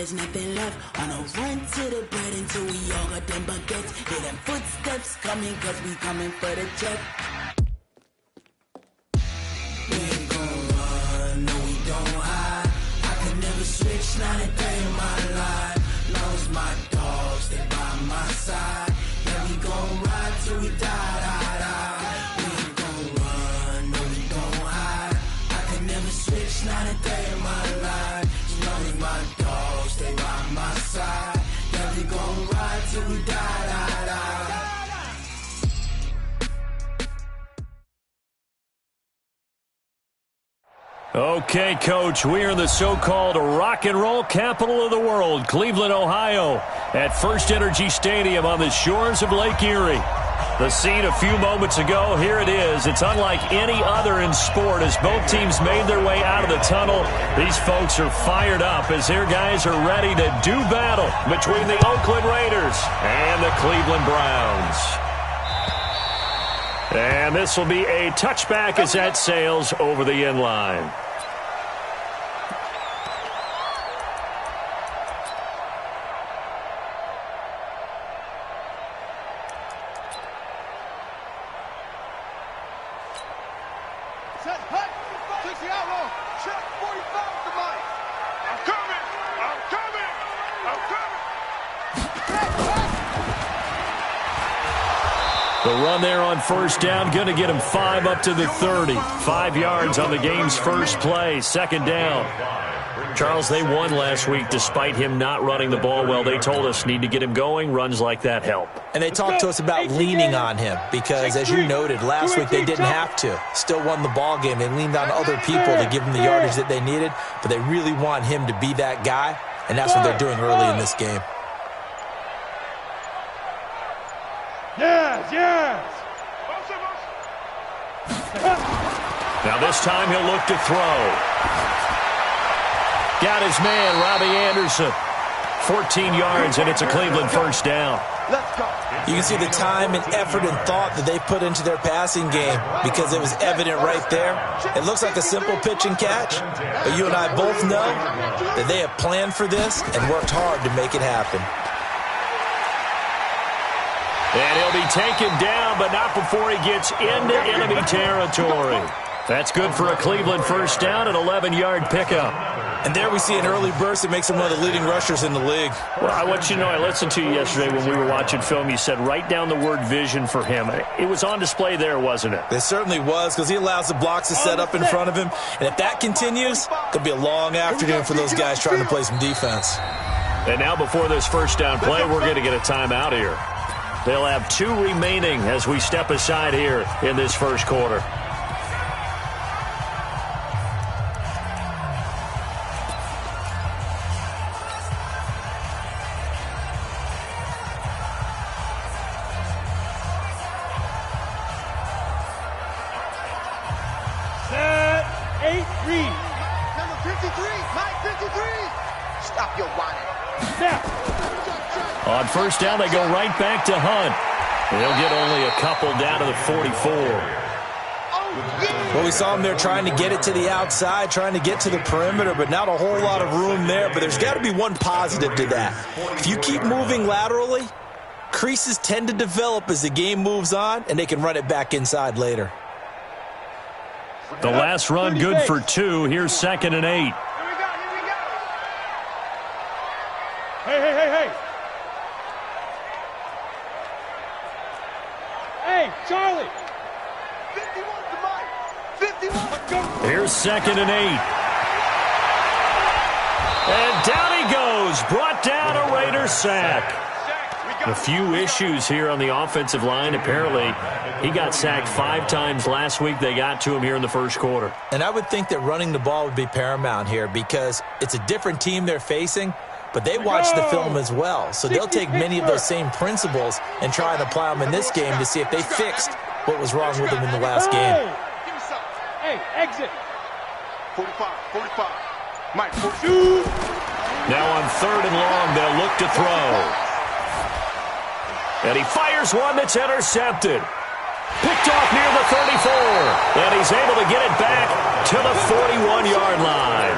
there's nothing left. On a run to the bread until we all got them baguettes. Hear them footsteps coming, cause we coming for the check. We ain't gon' run, no we don't hide. I could never switch, not a day in my life. Long as my dogs, they by my side. Yeah, we gon' ride till we die, die, die. We ain't gon' run, no we don't hide. I could never switch, not a day in my life. As long as my dogs, they by my side. Yeah, we gon' ride till we die, die, die. Okay, Coach, we are in the so-called rock and roll capital of the world, Cleveland, Ohio, at First Energy Stadium on the shores of Lake Erie. The scene a few moments ago, here it is. It's unlike any other in sport as both teams made their way out of the tunnel. These folks are fired up as their guys are ready to do battle between the Oakland Raiders and the Cleveland Browns. And this will be a touchback as that sails over the end line. Set, hut, takes the outlaw, check 45 with the mic. I'm coming, I'm coming, I'm coming. The run there on first down, going to get him 5 up to the 30. 5 yards on the game's first play, second down. Charles, they won last week despite him not running the ball well. They told us need to get him going. Runs like that help. And they talked to us about leaning on him because, as you noted, last week they didn't have to. Still won the ball game. They leaned on other people to give them the yardage that they needed, but they really want him to be that guy, and that's what they're doing early in this game. Yes, yes. Now this time he'll look to throw. Got his man, Robbie Anderson. 14 yards, and it's a Cleveland first down. Let's go. You can see the time and effort and thought that they put into their passing game because it was evident right there. It looks like a simple pitch and catch, but you and I both know that they have planned for this and worked hard to make it happen. And he'll be taken down, but not before he gets into enemy territory. That's good for a Cleveland first down, an 11-yard pickup. And there we see an early burst that makes him one of the leading rushers in the league. Well, I want you to know, I listened to you yesterday when we were watching film. You said write down the word vision for him. It was on display there, wasn't it? It certainly was, because he allows the blocks to set up in front of him. And if that continues, it'll be a long afternoon for those guys trying to play some defense. And now before this first down play, we're going to get a timeout here. They'll have 2 remaining as we step aside here in this first quarter. Set, 8, read. Number 53, Mike 53. Stop your whining. Snap. On first down, they go right back to Hunt. They'll get only a couple down to the 44. Well, we saw him there trying to get it to the outside, trying to get to the perimeter, but not a whole lot of room there. But there's got to be one positive to that. If you keep moving laterally, creases tend to develop as the game moves on, and they can run it back inside later. The last run good for 2. Here's 2nd and 8. Here we go. Hey. Hey, Charlie. 51 to Mike. 51. Here's 2nd and 8. And down he goes. Brought down a Raider sack. A few issues here on the offensive line. Apparently, he got sacked 5 times last week. They got to him here in the first quarter. And I would think that running the ball would be paramount here because it's a different team they're facing, but they watch the film as well. So they'll take many of those same principles and try and apply them in this game to see if they fixed what was wrong with them in the last game. Hey, exit. 45. Mike, 42. Now on 3rd and long, they'll look to throw. And he fires one that's intercepted. Picked off near the 34. And he's able to get it back to the 41-yard line.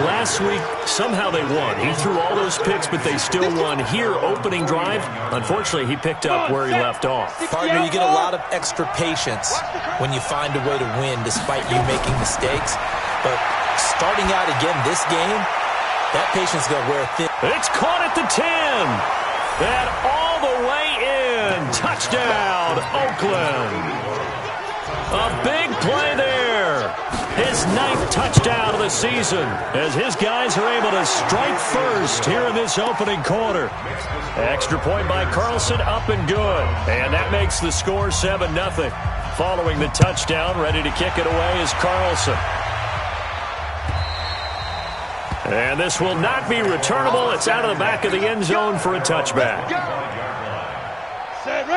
Last week, somehow they won. He threw all those picks, but they still won. Here, opening drive, unfortunately, he picked up where he left off. Partner, you get a lot of extra patience when you find a way to win despite you making mistakes. But starting out again this game, that patience is going to wear thin. It's caught at the 10. And all the way in. Touchdown, Oakland. A big play there. His 9th touchdown of the season as his guys are able to strike first here in this opening quarter. Extra point by Carlson, up and good. And that makes the score 7-0. Following the touchdown, ready to kick it away is Carlson. And this will not be returnable. It's out of the back of the end zone for a touchback.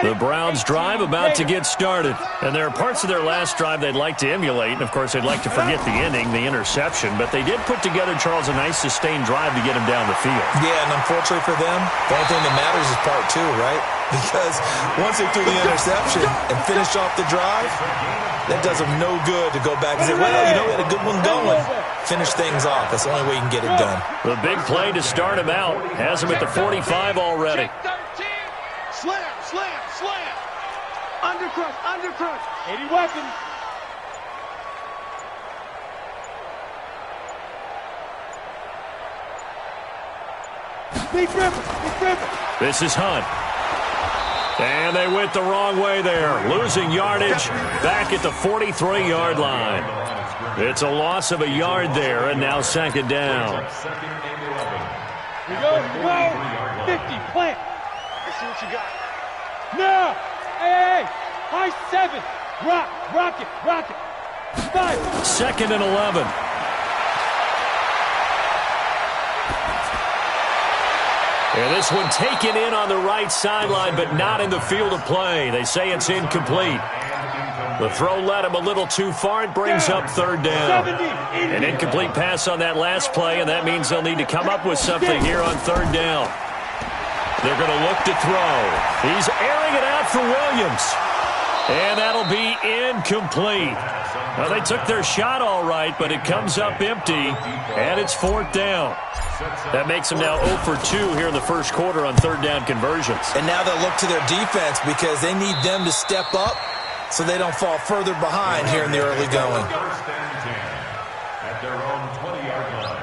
The Browns' drive about to get started. And there are parts of their last drive they'd like to emulate. And, of course, they'd like to forget the ending, the interception. But they did put together, Charles, a nice sustained drive to get him down the field. Yeah, and unfortunately for them, the only thing that matters is part 2, right? Because once they threw the interception and finished off the drive, that does them no good to go back and say, well, you know, we had a good one going. Finish things off. That's the only way you can get it done. The big play to start him out has him at the 45 already. Slam, slam, slam. Undercrush, undercrush. 80 weapons. Big river. This is Hunt. And they went the wrong way there. Losing yardage back at the 43-yard line. It's a loss of a yard there, and now second down. Here we go. 50, plant. Let's see what you got. No! Hey! High 7! Rock it! 5! Second and 11. And this one taken in on the right sideline, but not in the field of play. They say it's incomplete. The throw led him a little too far. It brings up third down. An incomplete pass on that last play, and that means they'll need to come up with something here on third down. They're going to look to throw. He's airing it out for Williams. And that'll be incomplete. Now, they took their shot all right, but it comes up empty, and it's fourth down. That makes them now 0 for 2 here in the first quarter on third down conversions. And now they'll look to their defense because they need them to step up so they don't fall further behind here in the early going. At their own 20-yard line.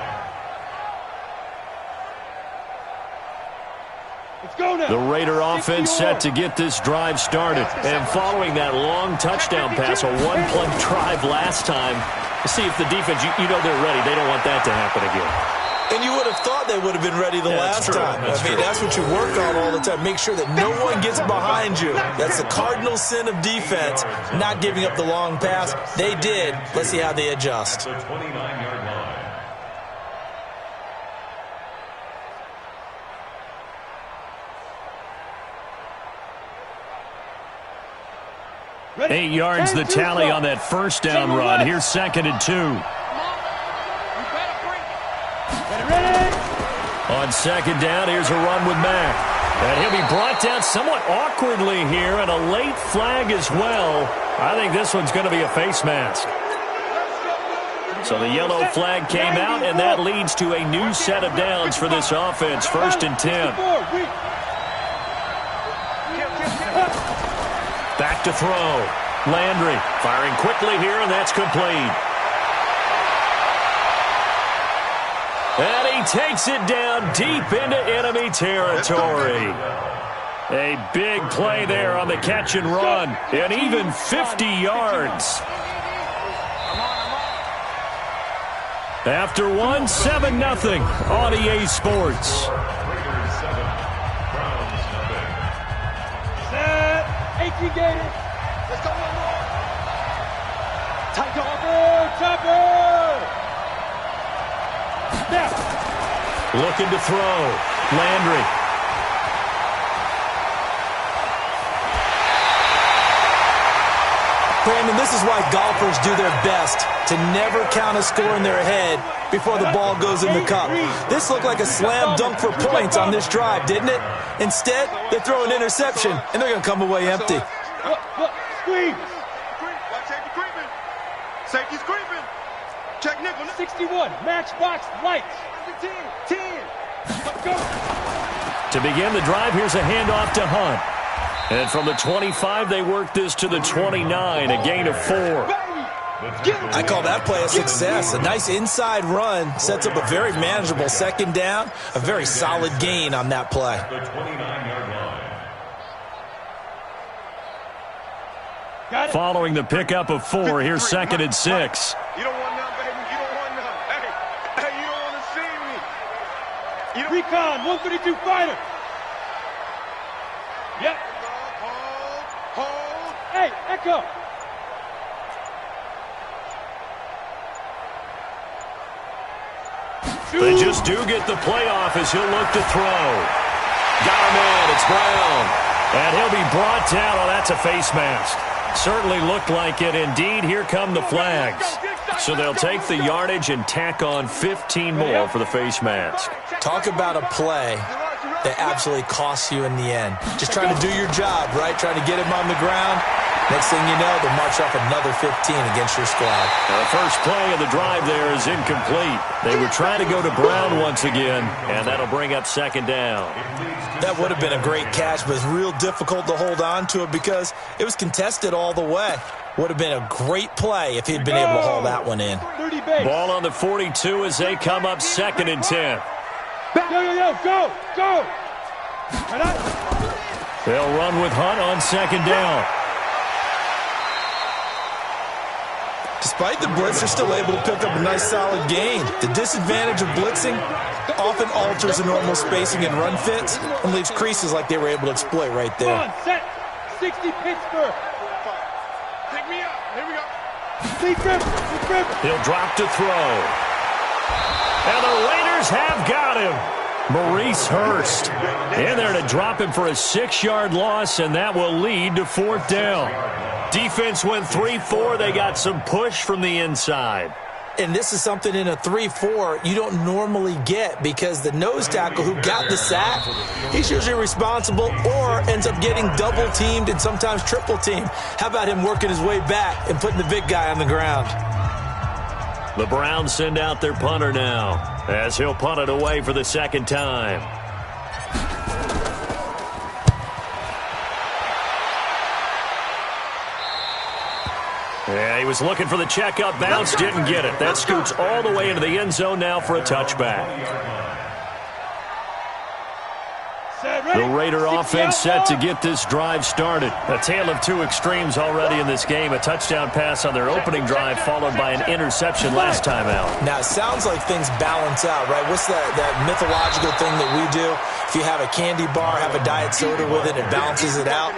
The Raider offense set to get this drive started. And following that long touchdown pass, a one-play drive last time, see if the defense, you know they're ready. They don't want that to happen again. And you would have thought they would have been ready the last time. That's what you work on all the time. Make sure that no one gets behind you. That's the cardinal sin of defense, not giving up the long pass. They did. Let's see how they adjust. The 29-yard line. Ready? 8 yards the tally on that first down run. Here's second and 2. On second down, here's a run with Mack. And he'll be brought down somewhat awkwardly here, and a late flag as well. I think this one's going to be a face mask. So the yellow flag came out, and that leads to a new set of downs for this offense. First and 10. Back to throw. Landry firing quickly here, and that's complete. And he takes it down deep into enemy territory. A big play there on the catch and run, and even 50 yards. After one, 7-0 on EA Sports. Set. 18 Gators. Let's go. Tight chopper. Looking to throw. Landry. Brandon, this is why golfers do their best to never count a score in their head before the ball goes in the cup. This looked like a slam dunk for points on this drive, didn't it? Instead, they throw an interception, and they're going to come away empty. Look, squeeze. Safety's creeping. Check nickel. 61, matchbox lights. 10. Go. To begin the drive, here's a handoff to Hunt. And from the 25, they work this to the 29, a gain of 4. I call that play a success. A nice inside run sets up a very manageable second down, a very solid gain on that play. The 29-yard line. Following the pickup of 4, here's 2nd and 6. You don't want none, baby. You don't want none. Hey, you don't want to see me. You don't Recon, 132 fighter. Yep. hold. Hey, Echo. They just do get the playoff as he'll look to throw. Got him in. It's Brown. And he'll be brought down. Oh, that's a face mask. Certainly looked like it. Indeed, here come the flags. So they'll take the yardage and tack on 15 more for the face mask. Talk about a play that absolutely costs you in the end. Just trying to do your job, right? Trying to get him on the ground. Next thing you know, they'll march off another 15 against your squad. Now, the first play of the drive there is incomplete. They were trying to go to Brown once again, and that'll bring up 2nd down. That would have been a great catch, but it's real difficult to hold on to it because it was contested all the way. Would have been a great play if he'd been able to haul that one in. 30 base. Ball on the 42 as they come up 2nd and 10. Go. They'll run with Hunt on 2nd down. Despite the blitz, they're still able to pick up a nice solid gain. The disadvantage of blitzing often alters the normal spacing and run fits and leaves creases like they were able to exploit right there. Come on, set. 60 Pittsburgh. Pick me up. Here we go. Lee Griffin. He'll drop to throw. And the Raiders have got him. Maurice Hurst in there to drop him for a 6-yard loss, and that will lead to 4th down. Defense went 3-4. They got some push from the inside. And this is something in a 3-4 you don't normally get because the nose tackle who got the sack, he's usually responsible or ends up getting double-teamed and sometimes triple-teamed. How about him working his way back and putting the big guy on the ground? The Browns send out their punter now as he'll punt it away for the 2nd time. Yeah, he was looking for the checkup bounce, didn't get it. That scoots all the way into the end zone now for a touchback. The Raider offense set to get this drive started. A tale of two extremes already in this game. A touchdown pass on their opening drive followed by an interception last time out. Now, it sounds like things balance out, right? What's that mythological thing that we do? If you have a candy bar, have a diet soda with it, it balances it out.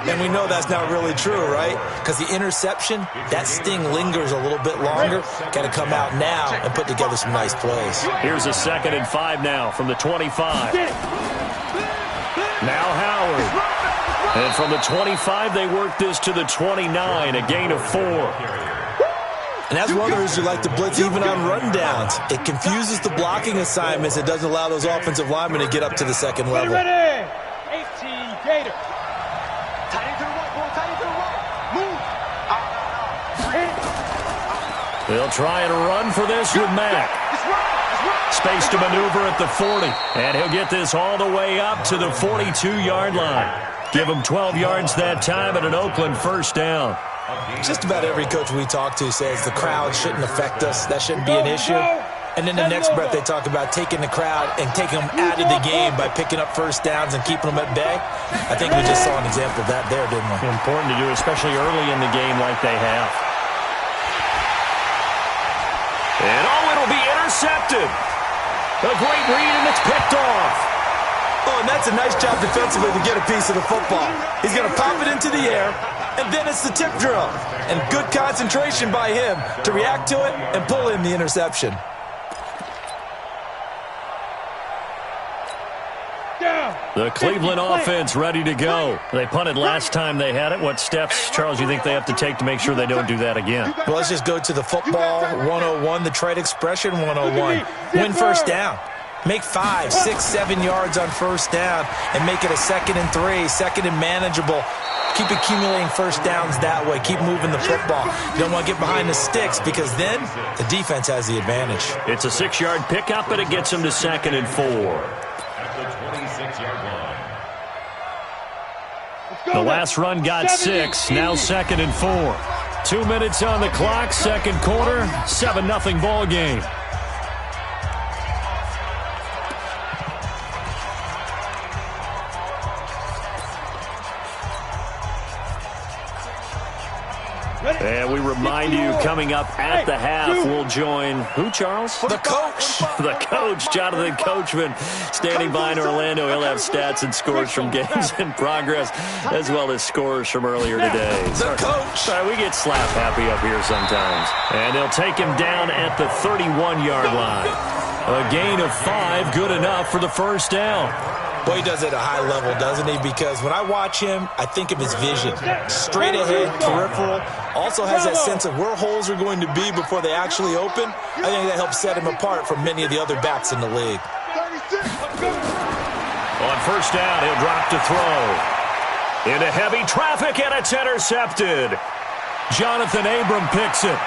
And we know that's not really true, right? Because the interception, that sting lingers a little bit longer. Got to come out now and put together some nice plays. Here's a 2nd and 5 now from the 25. Now Howard. And from the 25, they work this to the 29, a gain of 4. And that's one of the reasons you like to blitz even on rundowns. It confuses the blocking assignments. It doesn't allow those offensive linemen to get up to the second level. Ready. 18 Gator. Tight into the right, boy. Tight into the right. Move. They'll try and run for this with Mack. Space to maneuver at the 40. And he'll get this all the way up to the 42-yard line. Give him 12 yards that time and an Oakland 1st down. Just about every coach we talk to says the crowd shouldn't affect us. That shouldn't be an issue. And then the next breath they talk about taking the crowd and taking them out of the game by picking up 1st downs and keeping them at bay. I think we just saw an example of that there, didn't we? Important to do, especially early in the game like they have. And it'll be intercepted. A great read, and it's picked off. Oh, and that's a nice job defensively to get a piece of the football. He's going to pop it into the air, and then it's the tip drill. And good concentration by him to react to it and pull in the interception. The Cleveland offense ready to go. They punted last time they had it. What steps, Charles, you think they have to take to make sure they don't do that again? Well, let's just go to the football 101, the trade expression 101. Win 1st down. Make 5, 6, 7 yards on first down and make it a 2nd and 3, 2nd and manageable. Keep accumulating first downs that way. Keep moving the football. You don't want to get behind the sticks because then the defense has the advantage. It's a 6-yard pickup, and it gets them to 2nd and 4. At the 26-yard line. The last run got 6, now 2nd and 4. 2 minutes on the clock, second quarter, 7-0 ball game. And we remind you, coming up at the half, we'll join who, Charles? The coach. The coach, Jonathan Coachman, standing by in Orlando. He'll have stats and scores from games in progress, as well as scores from earlier today. The coach. Sorry, we get slap happy up here sometimes. And they'll take him down at the 31-yard line. A gain of 5, good enough for the first down. Boy, he does it at a high level, doesn't he? Because when I watch him, I think of his vision. Straight ahead, peripheral. Also has that sense of where holes are going to be before they actually open. I think that helps set him apart from many of the other backs in the league. On first down, he'll drop to throw. Into heavy traffic, and it's intercepted. Jonathan Abram picks it.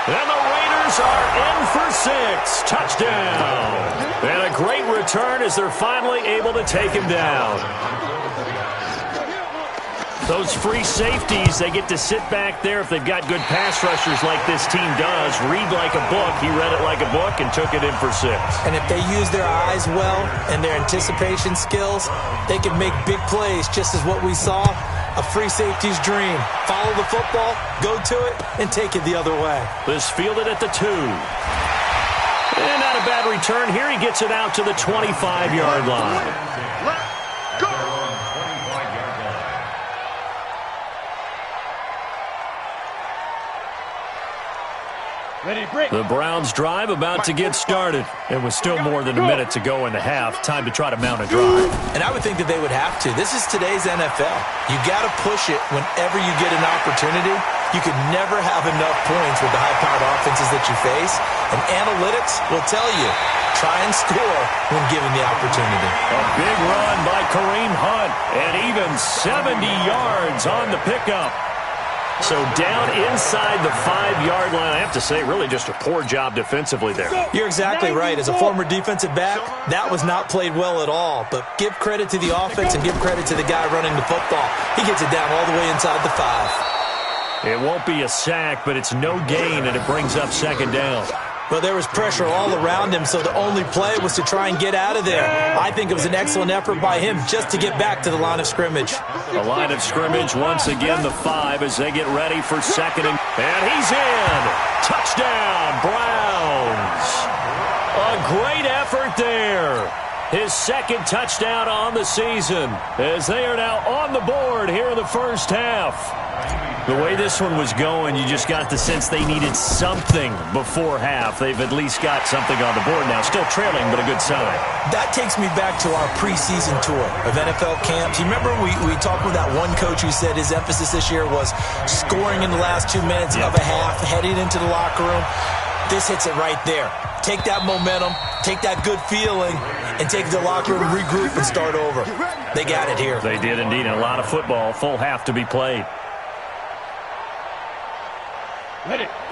And the Raiders are in for 6. Touchdown. And a great return as they're finally able to take him down. Those free safeties, they get to sit back there if they've got good pass rushers like this team does. Read like a book. He read it like a book and took it in for 6. And if they use their eyes well and their anticipation skills, they can make big plays, just as what we saw. A free safety's dream. Follow the football, go to it, and take it the other way. This fielded at the 2. And not a bad return here. He gets it out to the 25-yard line. The Browns drive about to get started. And with still more than a minute to go in the half, time to try to mount a drive. And I would think that they would have to. This is today's NFL. You got to push it whenever you get an opportunity. You can never have enough points with the high-powered offenses that you face. And analytics will tell you, try and score when given the opportunity. A big run by Kareem Hunt, and even 70 yards on the pickup. So down inside the 5-yard line. I have to say, really just a poor job defensively there. You're exactly right. As a former defensive back, that was not played well at all. But give credit to the offense and give credit to the guy running the football. He gets it down all the way inside the 5. It won't be a sack, but it's no gain, and it brings up 2nd down. Well, there was pressure all around him, so the only play was to try and get out of there. I think it was an excellent effort by him just to get back to the line of scrimmage. The line of scrimmage, once again, the 5 as they get ready for 2nd. And he's in. Touchdown, Browns. A great effort there. His 2nd touchdown on the season as they are now on the board here in the first half. The way this one was going, you just got the sense they needed something before half. They've at least got something on the board now. Still trailing, but a good sign. That takes me back to our preseason tour of NFL camps. You remember we talked with that one coach who said his emphasis this year was scoring in the last 2 minutes of a half, heading into the locker room. This hits it right there. Take that momentum, take that good feeling, and take it to the locker room, regroup, and start over. They got it here. They did indeed. A lot of football, full half to be played.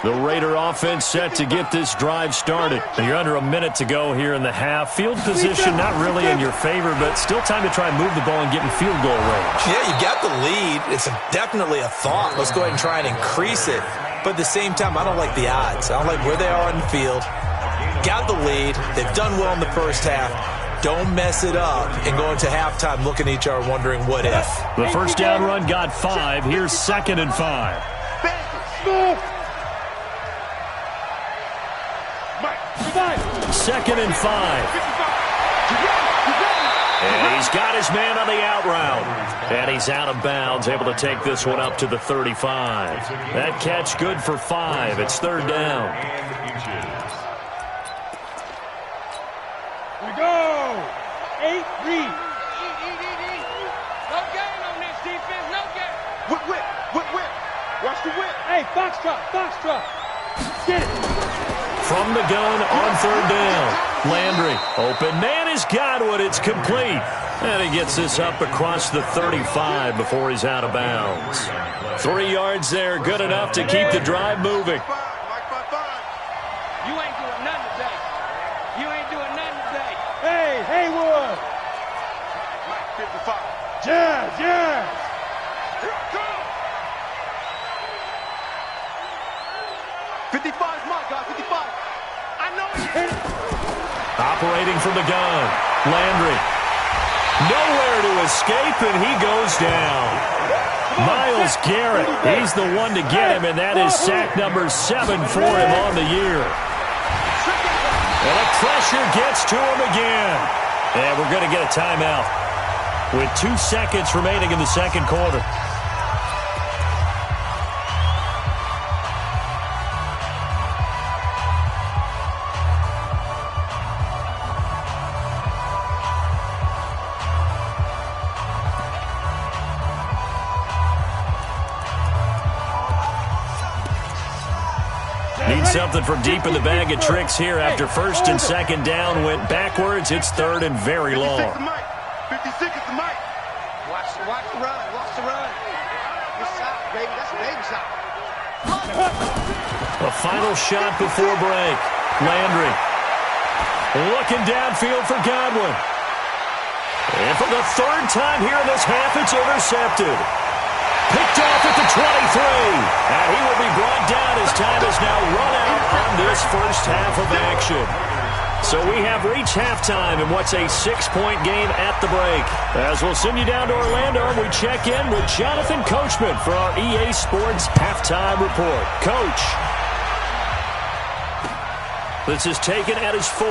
The Raider offense set to get this drive started. You're under a minute to go here in the half. Field position not really in your favor, but still time to try and move the ball and get in field goal range. Yeah, you got the lead. It's definitely a thought. Let's go ahead and try and increase it. But at the same time, I don't like the odds. I don't like where they are on the field. Got the lead. They've done well in the first half. Don't mess it up and go into halftime looking at each other wondering what if. The first down run got 5. Here's 2nd and 5. Second and 5. And he's got his man on the out route. And he's out of bounds, able to take this one up to the 35. That catch good for 5. It's 3rd down. We go. 8 read. No gain on this defense, no gain. Whip. Watch the whip. Hey, foxtrot. Get it. From the gun on 3rd down. Landry, open man is Godwin. It's complete. And he gets this up across the 35 before he's out of bounds. 3 yards there, good enough to keep the drive moving. You ain't doing nothing today. You ain't doing nothing today. Hey, Haywood. 55. Jazz. Here it comes. 55 is my guy. 55. I know it. Operating from the gun. Landry. Nowhere to escape, and he goes down. Myles Garrett, he's the one to get him, and that is sack number 7 for him on the year. And the pressure gets to him again. And we're going to get a timeout with 2 seconds remaining in the second quarter. Something from deep in the bag of tricks here after first and second down went backwards. It's third and very long. 56 is the mic. Watch the run. Watch the run. Good shot, baby. That's a baby shot. A final shot before break. Landry looking downfield for Godwin. And for the third time here in this half, it's intercepted. Picked off at the 23. And he will be brought down as time has now run out on this first half of action. So we have reached halftime in what's a 6-point game at the break. As we'll send you down to Orlando, and we check in with Jonathan Coachman for our EA Sports Halftime Report. Coach, this is taken at his 4.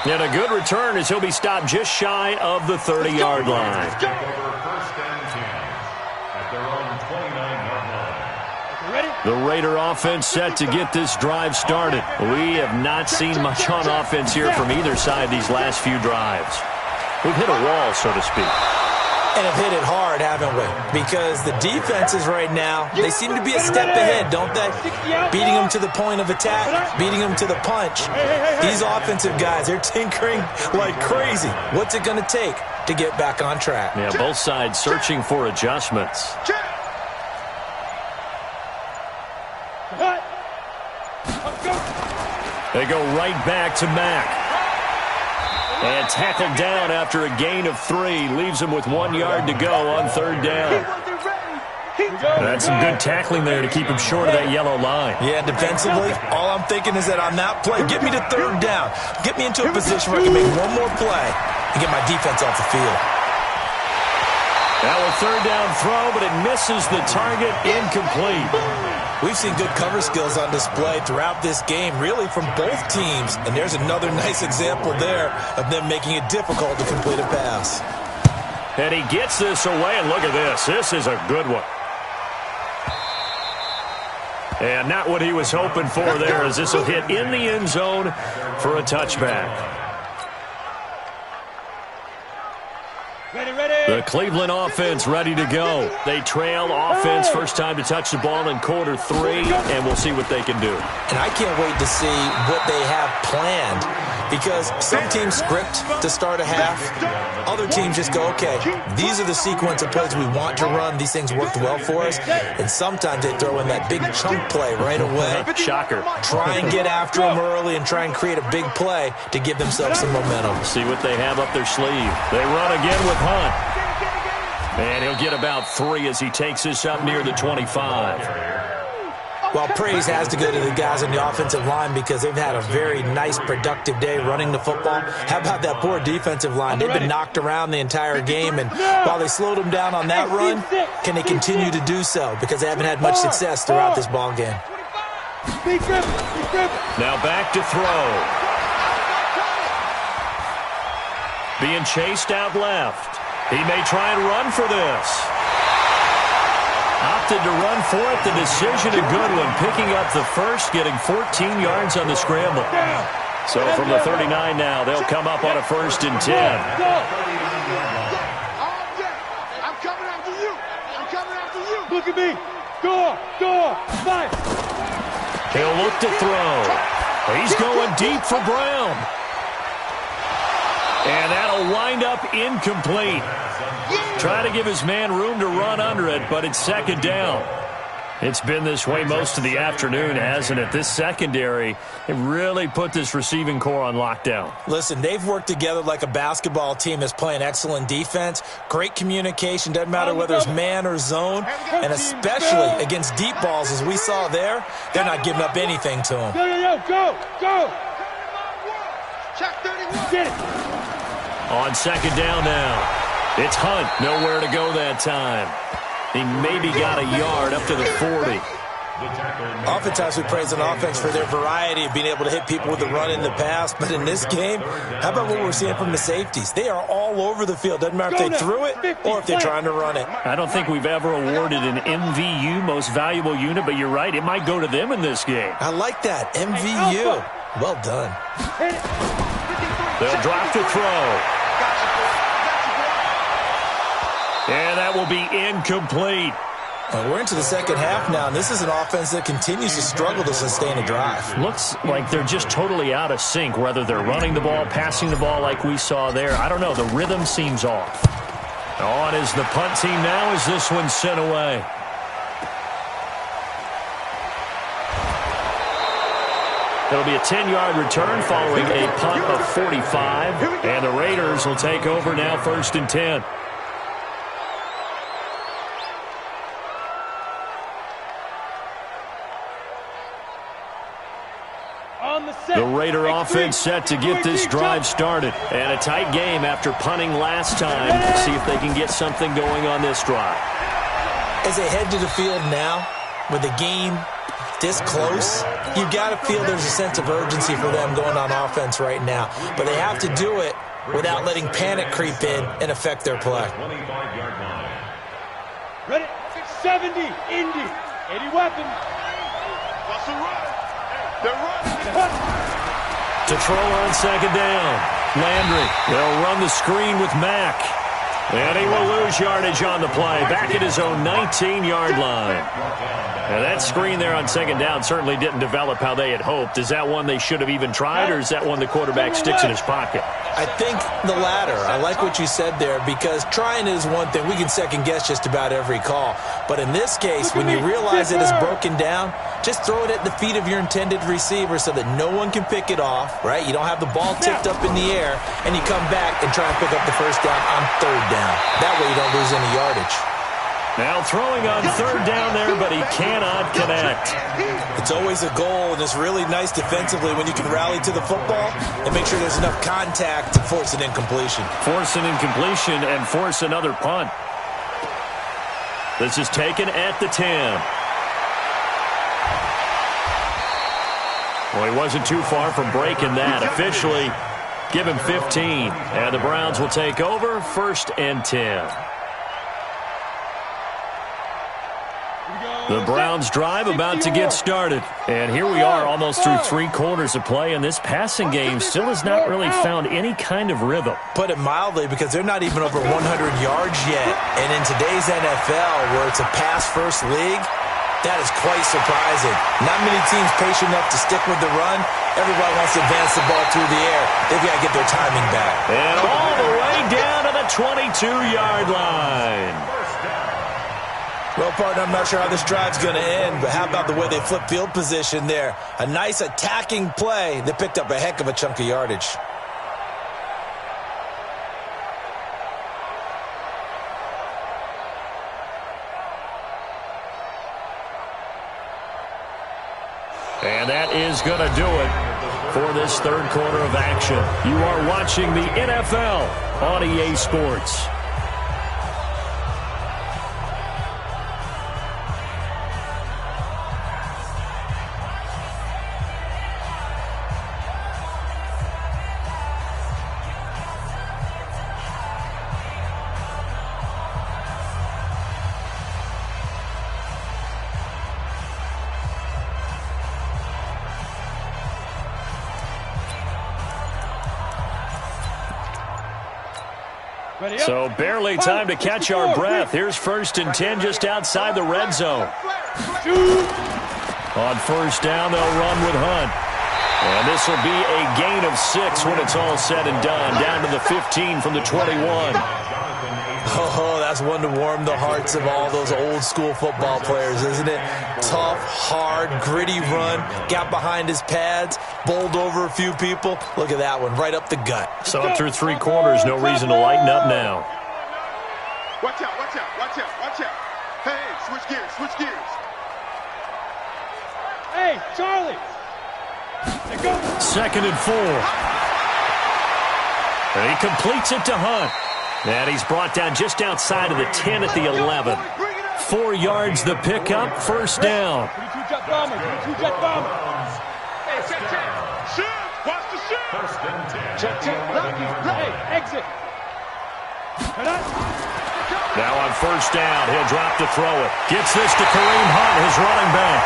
And a good return as he'll be stopped just shy of the 30-yard line. Take over first and 10 at their own 29-yard line. Ready? The Raider offense set to get this drive started. We have not seen much on offense here from either side these last few drives. We've hit a wall, so to speak. And have hit it hard, haven't we? Because the defenses right now, they seem to be a step ahead, don't they? Beating them to the point of attack, beating them to the punch. These offensive guys, they're tinkering like crazy. What's it going to take to get back on track? Yeah, both sides searching for adjustments. They go right back to Mack. And tackled down after a gain of 3. Leaves him with 1 yard to go on third down. That's some good tackling there to keep him short of that yellow line. Yeah, defensively, all I'm thinking is that on that play, get me to third down. Get me into a position where I can make one more play and get my defense off the field. Now a third down throw, but it misses the target. Incomplete. We've seen good cover skills on display throughout this game, really from both teams. And there's another nice example there of them making it difficult to complete a pass. And he gets this away, and look at this. This is a good one. And not what he was hoping for there, as this will hit in the end zone for a touchback. The Cleveland offense ready to go. They trail offense first time to touch the ball in quarter 3, and we'll see what they can do. And I can't wait to see what they have planned, because some teams script to start a half. Other teams just go, okay, these are the sequence of plays we want to run. These things worked well for us. And sometimes they throw in that big chunk play right away. Shocker. Try and get after them early and try and create a big play to give themselves some momentum. See what they have up their sleeve. They run again with Hunt. And he'll get about 3 as he takes this up near the 25. Well, praise has to go to the guys on the offensive line because they've had a very nice, productive day running the football. How about that poor defensive line? They've been knocked around the entire game, and while they slowed them down on that run, can they continue to do so? Because they haven't had much success throughout this ball game. Now back to throw. Being chased out left. He may try and run for this. Opted to run for it. The decision, a good one. Picking up the first, getting 14 yards on the scramble. So from the 39 now, they'll come up on a 1st and 10. I'm coming after you. I'm coming after you. Look at me. Go, fight. He'll look to throw. He's going deep for Brown. And that'll wind up incomplete. Try to give his man room to run under it, but it's second down. It's been this way most of the afternoon, hasn't it? This secondary, it really put this receiving core on lockdown. Listen, they've worked together like a basketball team that's playing excellent defense. Great communication, doesn't matter whether it's man or zone. And especially against deep balls, as we saw there, they're not giving up anything to them. Go. Check 31. Get it. On second down now. It's Hunt. Nowhere to go that time. He maybe got a yard up to the 40. Oftentimes we praise an offense for their variety of being able to hit people with the run in the pass. But in this game, how about what we're seeing from the safeties? They are all over the field. Doesn't matter if they threw it or if they're trying to run it. I don't think we've ever awarded an MVU, most valuable unit, but you're right. It might go to them in this game. I like that. MVU. Well done. They'll drop to throw. And that will be incomplete. We're into the second half now, and this is an offense that continues to struggle to sustain a drive. Looks like they're just totally out of sync, whether they're running the ball, passing the ball like we saw there. I don't know. The rhythm seems off. On is the punt team now as this one's sent away. It'll be a 10-yard return following a punt of 45. And the Raiders will take over now, 1st and 10. The Raider offense set to get this drive started. And a tight game after punting last time. See if they can get something going on this drive. As they head to the field now, with the game this close, you've got to feel there's a sense of urgency for them going on offense right now. But they have to do it without letting panic creep in and affect their play. Ready? 70, Indy. 80 weapons. What's the run? They're running. To throw on second down. Landry, they'll run the screen with Mack. And he will lose yardage on the play. Back at his own 19-yard line. Now that screen there on second down certainly didn't develop how they had hoped. Is that one they should have even tried, or is that one the quarterback sticks in his pocket? I think the latter. I like what you said there, because trying is one thing. We can second-guess just about every call. But in this case, when you realize it is broken down, just throw it at the feet of your intended receiver so that no one can pick it off, right? You don't have the ball tipped up in the air, and you come back and try and pick up the first down on third down. That way you don't lose any yardage. Now throwing on third down there, but he cannot connect. It's always a goal, and it's really nice defensively when you can rally to the football and make sure there's enough contact to force an incompletion. Force an incompletion and force another punt. This is taken at the 10. Well, he wasn't too far from breaking that. Officially, give him 15. And the Browns will take over, 1st and 10. The Browns drive about to get started. And here we are almost through 3 quarters of play, and this passing game still has not really found any kind of rhythm. Put it mildly, because they're not even over 100 yards yet. And in today's NFL, where it's a pass-first league, that is quite surprising. Not many teams patient enough to stick with the run. Everybody wants to advance the ball through the air. They've got to get their timing back. And all the way down to the 22-yard line. Well, partner, I'm not sure how this drive's going to end, but how about the way they flip field position there? A nice attacking play that picked up a heck of a chunk of yardage. And that is going to do it for this third quarter of action. You are watching the NFL on EA Sports. So barely time to catch our breath. Here's 1st and 10 just outside the red zone. On 1st down, they'll run with Hunt. And this will be a gain of 6 when it's all said and done. Down to the 15 from the 21. Oh, that's one to warm the hearts of all those old-school football players, isn't it? Tough, hard, gritty run. Got behind his pads, bowled over a few people. Look at that one, right up the gut. So through 3 quarters, no reason to lighten up now. Watch out, watch out, watch out, watch out. Hey, switch gears, switch gears. Hey, Charlie. 2nd and 4. And he completes it to Hunt. And he's brought down just outside of the 10 at the 11. 4 yards the pickup, 1st down. Jet bomber, jet bomber. Hey, check. Shoot, watch the shoot. 1st and 10. Check. Hey, exit. Now on 1st down, he'll drop to throw it. Gets this to Kareem Hunt, his running back.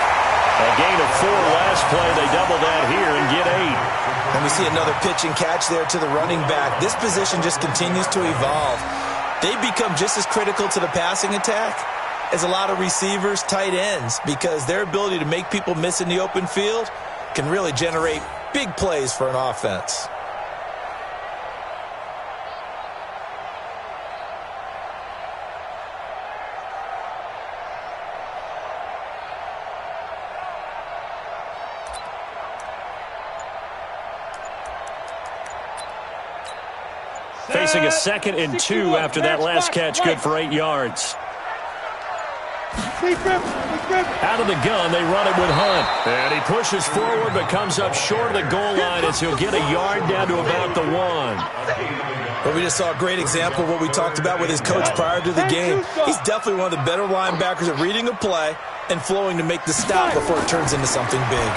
A gain of 4 last play. They double that here and get 8. And we see another pitch and catch there to the running back. This position just continues to evolve. They become just as critical to the passing attack as a lot of receivers, tight ends, because their ability to make people miss in the open field can really generate big plays for an offense. Facing a 2nd and 2 after that last catch, good for 8 yards. Out of the gun, they run it with Hunt. And he pushes forward but comes up short of the goal line as he'll get a yard down to about the 1. But we just saw a great example of what we talked about with his coach prior to the game. He's definitely one of the better linebackers at reading a play and flowing to make the stop before it turns into something big.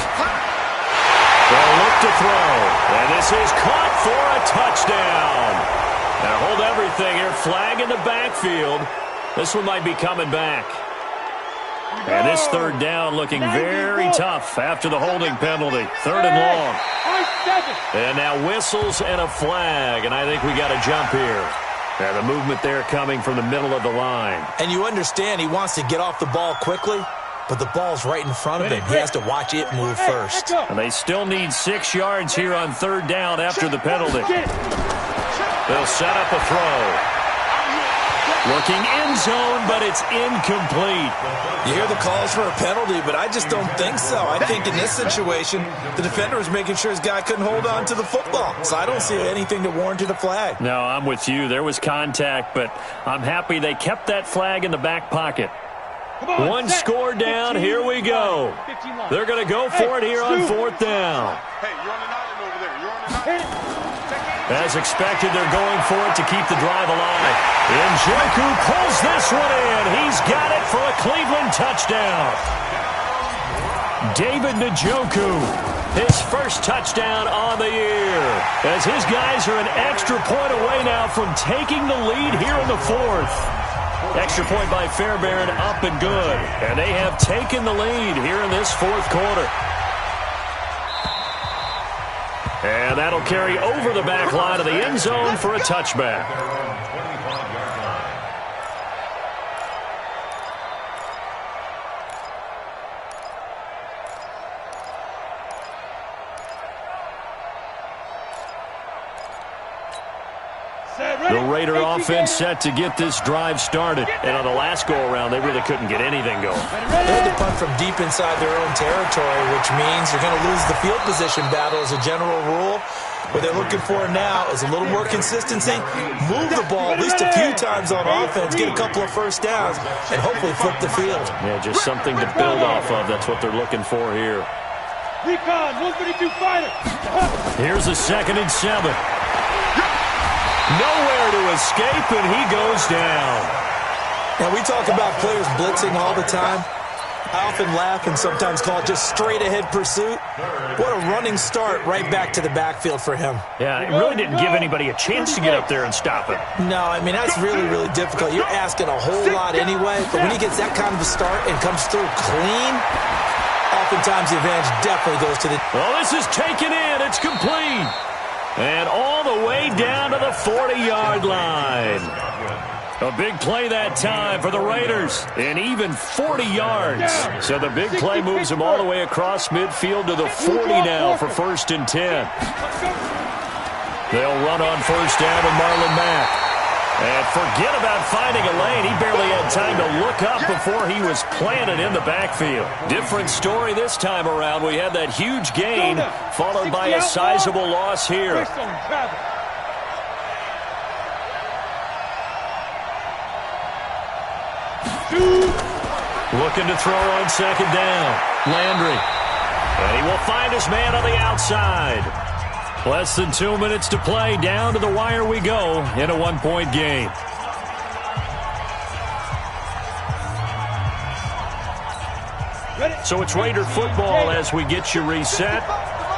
They'll look to throw. And this is caught for a touchdown. Now hold everything here. Flag in the backfield. This one might be coming back. And this 3rd down looking very tough after the holding penalty. 3rd and long. And now whistles and a flag. And I think we got a jump here. And the movement there coming from the middle of the line. And you understand he wants to get off the ball quickly, but the ball's right in front of him. He has to watch it move first. And they still need 6 yards here on 3rd down after the penalty. They'll set up a throw. Looking end zone, but it's incomplete. You hear the calls for a penalty, but I just don't think so. I think in this situation, the defender was making sure his guy couldn't hold on to the football. So I don't see anything to warrant a flag. No, I'm with you. There was contact, but I'm happy they kept that flag in the back pocket. 1 score down. Here we go. They're going to go for it here on 4th down. Hey, you're on an island over there. You're on an island. As expected, they're going for it to keep the drive alive. Njoku pulls this one in. He's got it for a Cleveland touchdown. David Njoku, his first touchdown on the year. As his guys are an extra point away now from taking the lead here in the 4th. Extra point by Fairbairn, up and good. And they have taken the lead here in this 4th quarter. And that'll carry over the back line of the end zone for a touchback. The Raider offense set to get this drive started. And on the last go-around, they really couldn't get anything going. They had to punt from deep inside their own territory, which means you're going to lose the field position battle as a general rule. What they're looking for now is a little more consistency, move the ball at least a few times on offense, get a couple of 1st downs, and hopefully flip the field. Yeah, just something to build off of. That's what they're looking for here. Recon, 132 fighter. Here's a 2nd and 7. Nowhere to escape, and he goes down. Now, we talk about players blitzing all the time. I often laugh and sometimes call it just straight-ahead pursuit. What a running start right back to the backfield for him. Yeah, it really didn't give anybody a chance to get up there and stop it. No, I mean, that's really, really difficult. You're asking a whole lot anyway, but when he gets that kind of a start and comes through clean, oftentimes the advantage definitely goes to the... Well, this is taken in. It's complete. And all the way down to the 40-yard line. A big play that time for the Raiders, and even 40 yards. So the big play moves them all the way across midfield to the 40 now for 1st and 10. They'll run on 1st down with Marlon Mack. And forget about finding a lane. He barely had time to look up before he was planted in the backfield. Different story this time around. We had that huge gain followed by a sizable loss here. Looking to throw on 2nd down. Landry. And he will find his man on the outside. Less than 2 minutes to play. Down to the wire we go in a 1-point game. So it's Raider football as we get you reset.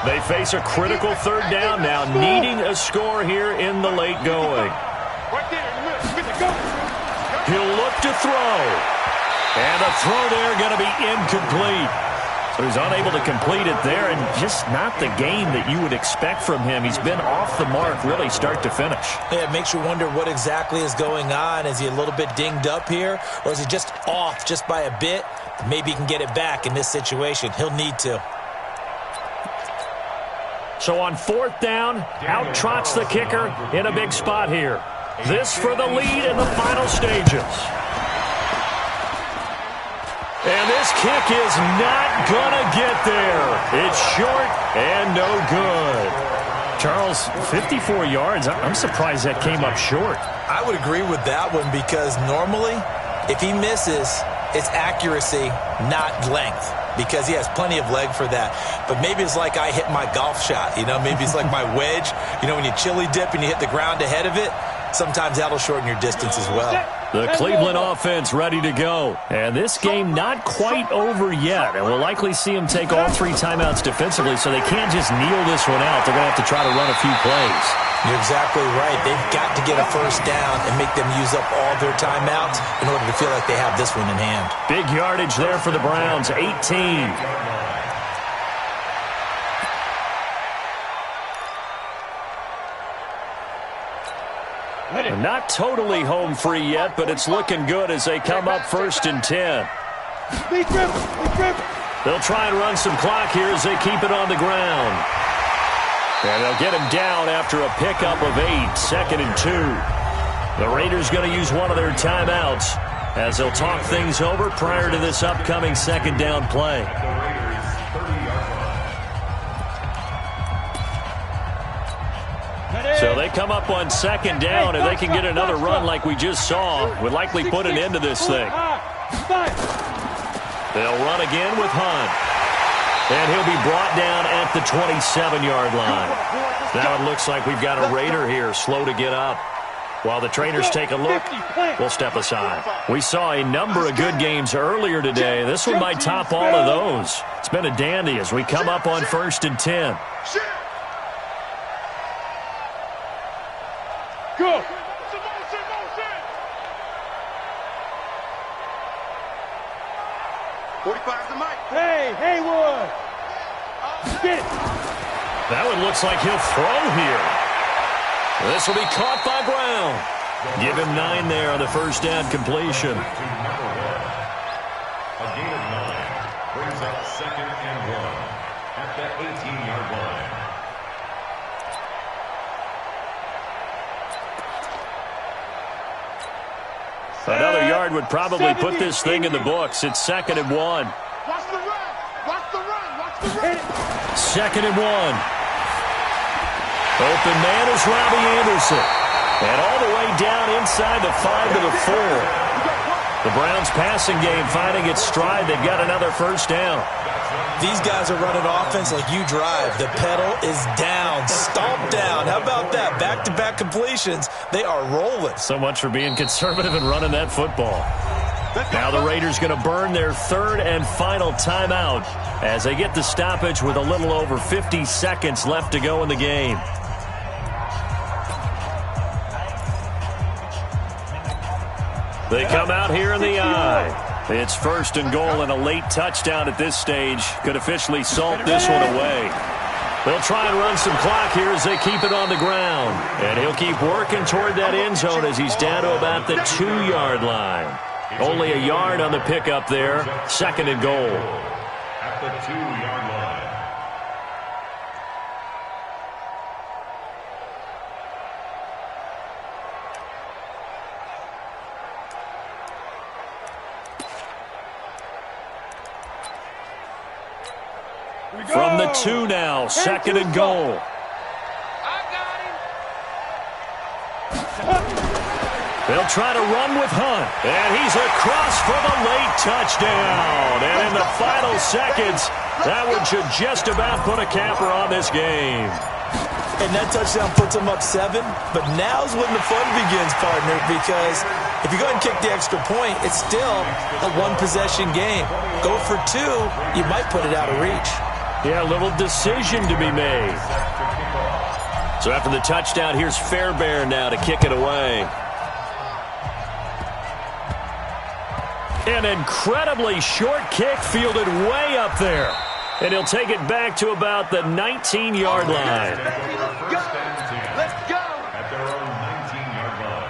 They face a critical 3rd down now, needing a score here in the late going. He'll look to throw. And the throw there going to be incomplete. So he's unable to complete it there, and just not the game that you would expect from him. He's been off the mark really start to finish. Yeah, it makes you wonder what exactly is going on. Is he a little bit dinged up here, or is he just off just by a bit? Maybe he can get it back in this situation. He'll need to. So on 4th down, out trots the kicker in a big spot here. This for the lead in the final stages. And this kick is not going to get there. It's short and no good. Charles, 54 yards. I'm surprised that came up short. I would agree with that one because normally if he misses, it's accuracy, not length, because he has plenty of leg for that. But maybe it's like I hit my golf shot. Maybe it's like my wedge. When you chili dip and you hit the ground ahead of it, sometimes that'll shorten your distance as well. The Cleveland offense ready to go. And this game not quite over yet. And we'll likely see them take all 3 timeouts defensively, so they can't just kneel this one out. They're going to have to try to run a few plays. You're exactly right. They've got to get a 1st down and make them use up all their timeouts in order to feel like they have this one in hand. Big yardage there for the Browns, 18. Not totally home free yet, but it's looking good as they come up 1st and 10. They'll try and run some clock here as they keep it on the ground. And they'll get him down after a pickup of 8, 2nd and 2. The Raiders going to use one of their timeouts as they'll talk things over prior to this upcoming 2nd down play. So they come up on 2nd down, and they can get another run like we just saw. Would likely put an end to this thing. They'll run again with Hunt. And he'll be brought down at the 27-yard line. Now it looks like we've got a Raider here, slow to get up. While the trainers take a look, we'll step aside. We saw a number of good games earlier today. This one might top all of those. It's been a dandy as we come up on 1st and 10. Go! 45 to Mike. Hey, Haywood! Get it! That one looks like he'll throw here. This will be caught by Brown. Give him 9 there on the 1st down completion. A gain of 9 brings up 2nd and 1 at the 18-yard line. Another yard would probably put this thing in the books. It's 2nd and 1. Watch the run! Watch the run! Watch the run! 2nd and 1. Open man is Robbie Anderson. And all the way down inside the 5 to the 4. The Browns passing game finding its stride. They've got another 1st down. These guys are running offense like you drive. The pedal is down, stomped down. How about that? Back-to-back completions. They are rolling. So much for being conservative and running that football. Now the Raiders going to burn their 3rd and final timeout as they get the stoppage with a little over 50 seconds left to go in the game. They come out here in the eye. It's 1st and goal, and a late touchdown at this stage could officially salt this one away. They'll try and run some clock here as they keep it on the ground. And he'll keep working toward that end zone as he's down to about the 2-yard line. Only a yard on the pickup there. 2nd and goal. At the 2-yard line. From the 2 now, 2nd and goal. They'll try to run with Hunt, and he's across for the late touchdown. And in the final seconds, that one should just about put a capper on this game. And that touchdown puts them up 7, but now's when the fun begins, partner, because if you go ahead and kick the extra point, it's still a one-possession game. Go for 2, you might put it out of reach. Yeah, a little decision to be made. So after the touchdown, here's Fairbairn now to kick it away. An incredibly short kick fielded way up there. And he'll take it back to about the 19-yard line. Let's go! At their own 19-yard line.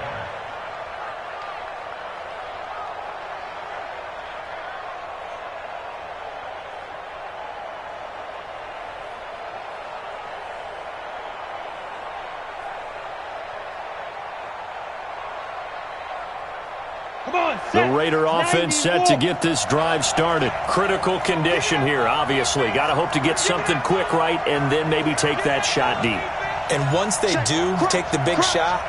The Raider offense set to get this drive started. Critical condition here, obviously. Got to hope to get something quick right and then maybe take that shot deep. And once they do take the big shot,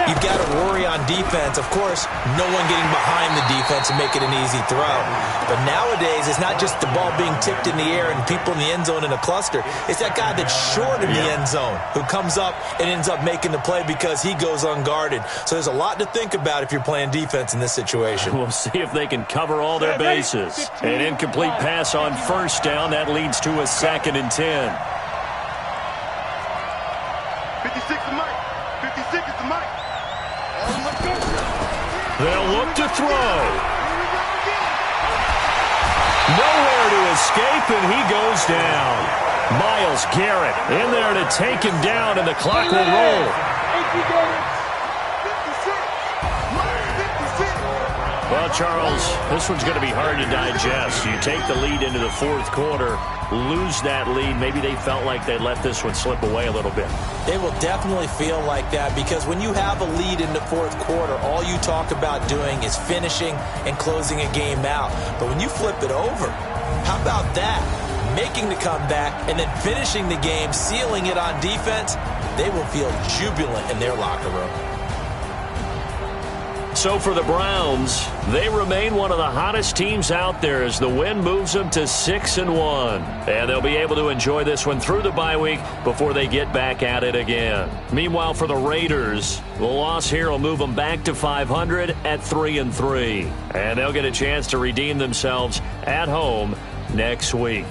you've got to worry on defense. Of course, no one getting behind the defense and make it an easy throw. But nowadays, it's not just the ball being tipped in the air and people in the end zone in a cluster. It's that guy that's short in the end zone who comes up and ends up making the play because he goes unguarded. So there's a lot to think about if you're playing defense in this situation. We'll see if they can cover all their bases. An incomplete pass on 1st down. That leads to a 2nd and 10. 56 to Mike. 56 is to Mike. Oh, my God. They'll look to throw. Nowhere to escape, and he goes down. Myles Garrett in there to take him down, and the clock will roll. Well, Charles, this one's going to be hard to digest. You take the lead into the 4th quarter, lose that lead. Maybe they felt like they let this one slip away a little bit. They will definitely feel like that because when you have a lead in the 4th quarter, all you talk about doing is finishing and closing a game out. But when you flip it over, how about that? Making the comeback and then finishing the game, sealing it on defense, they will feel jubilant in their locker room. So for the Browns, they remain one of the hottest teams out there as the win moves them to 6-1. And they'll be able to enjoy this one through the bye week before they get back at it again. Meanwhile, for the Raiders, the loss here will move them back to 500 at 3-3. And they'll get a chance to redeem themselves at home next week.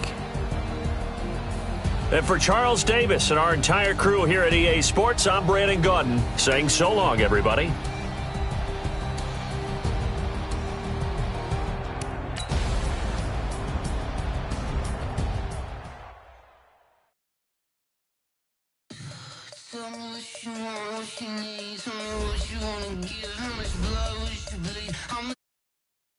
And for Charles Davis and our entire crew here at EA Sports, I'm Brandon Gaudin saying so long, everybody. Tell me what you want, what you need. Tell me what you wanna give. How much blood would you bleed?